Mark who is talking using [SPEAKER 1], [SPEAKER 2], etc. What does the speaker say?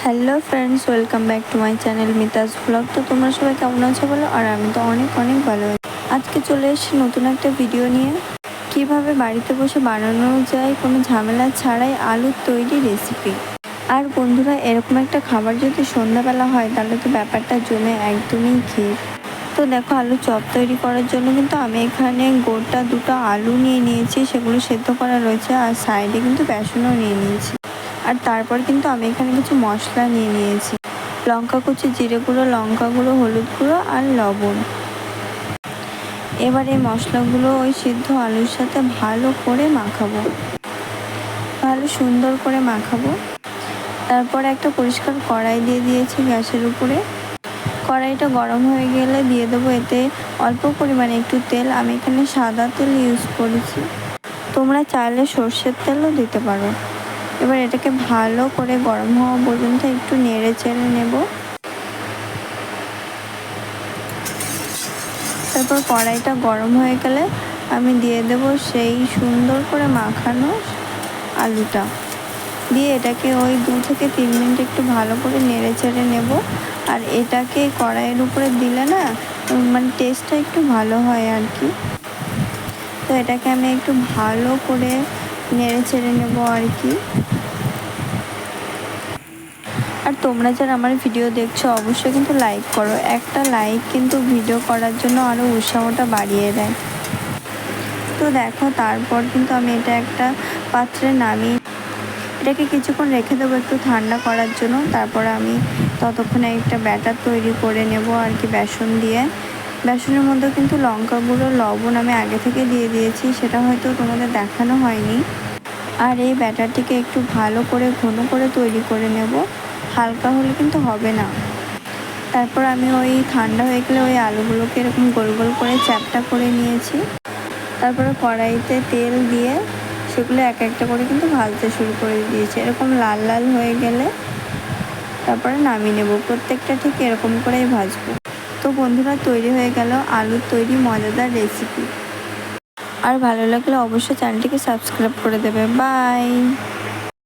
[SPEAKER 1] Hello friends, welcome back to my channel Mita's blog. তো তোমরা সবাই কেমন আছো বলো? আর আমি তো অনেক অনেক ভালো আছি। আজকে চলে এসেছি নতুন একটা ভিডিও নিয়ে, কিভাবে বাড়িতে বসে বানানো যায় কোনো ঝামেলা ছাড়াই আলুর তৈরি রেসিপি। আর বন্ধুরা, এরকম একটা খাবার যদি সন্ধ্যাবেলা হয় তাহলে তো ব্যাপারটা জমে একদমই ক্ষীর। তো দেখো, আলু চপ তৈরি করার জন্য কিন্তু আমি এখানে গোটা দুটো আলু নিয়ে নিয়েছি, সেগুলো সেদ্ধ করা রয়েছে, আর সাইডে কিন্তু বেসনও নিয়ে নিয়েছি। আর তারপর কিন্তু আমি এখানে কিছু মশলা নিয়ে নিয়েছি, লঙ্কা কুচি, জিরে গুঁড়ো, লঙ্কা গুঁড়ো, হলুদ গুঁড়ো আর লবণ। এবার এই মশলাগুলো ওই সিদ্ধ আলুর সাথে ভালো করে মাখাবো, ভালো সুন্দর করে মাখাবো। তারপর একটা পরিষ্কার কড়াই দিয়ে দিয়েছি গ্যাসের উপরে। কড়াইটা গরম হয়ে গেলে দিয়ে দেবো এতে অল্প পরিমাণে একটু তেল। আমি এখানে সাদা তেল ইউজ করেছি, তোমরা চাইলে সর্ষের তেলও দিতে পারো। এবার এটাকে ভালো করে গরম হওয়া পর্যন্ত একটু নেড়ে চেড়ে নেব। তারপর কড়াইটা গরম হয়ে গেলে আমি দিয়ে দেব সেই সুন্দর করে মাখানো আলুটা, দিয়ে এটাকে ওই 2 থেকে 3 মিনিট একটু ভালো করে নেড়ে চেড়ে নেব। আর এটাকে কড়াইয়ের উপরে দিলে না মানে টেস্টটা একটু ভালো হয় আর কি। তো এটাকে আমি একটু ভালো করে নেড়ে চেড়ে নেব আর কি। আর তোমরা যারা আমার ভিডিও দেখছো অবশ্যই কিন্তু লাইক করো, একটা লাইক কিন্তু ভিডিও করার জন্য আরও উৎসাহটা বাড়িয়ে দেয়। তো দেখো, তারপর কিন্তু আমি এটা একটা পাত্রে নামিয়ে এটাকে কিছুক্ষণ রেখে দেবো একটু ঠান্ডা করার জন্য। তারপর আমি ততক্ষণে একটা ব্যাটার তৈরি করে নেব আর কি, বেসন দিয়ে। বেসনের মধ্যে কিন্তু লঙ্কা গুঁড়ো, লবণ আমি আগে থেকে দিয়ে দিয়েছি, সেটা হয়তো তোমাদের দেখানো হয়নি। আর এই ব্যাটারটিকে একটু ভালো করে ঘন করে তৈরি করে নেব, হালকা হলে কিন্তু হবে না। তারপর আমি ওই ঠান্ডা হয়ে গেলে ওই আলুগুলোকে এরকম গোল গোল করে চ্যাপটা করে নিয়েছি। তারপরে কড়াইতে তেল দিয়ে সেগুলো এক একটা করে কিন্তু ভাজতে শুরু করে দিয়েছি। এরকম লাল লাল হয়ে গেলে তারপরে নামিয়ে নেব। প্রত্যেকটা ঠিক এরকম করেই ভাজবো। তো বন্ধুরা, তৈরি হয়ে গেল আলুর তৈরি মজাদার রেসিপি। আর ভালো লাগলে অবশ্যই চ্যানেলটিকে সাবস্ক্রাইব করে দেবে। বাই।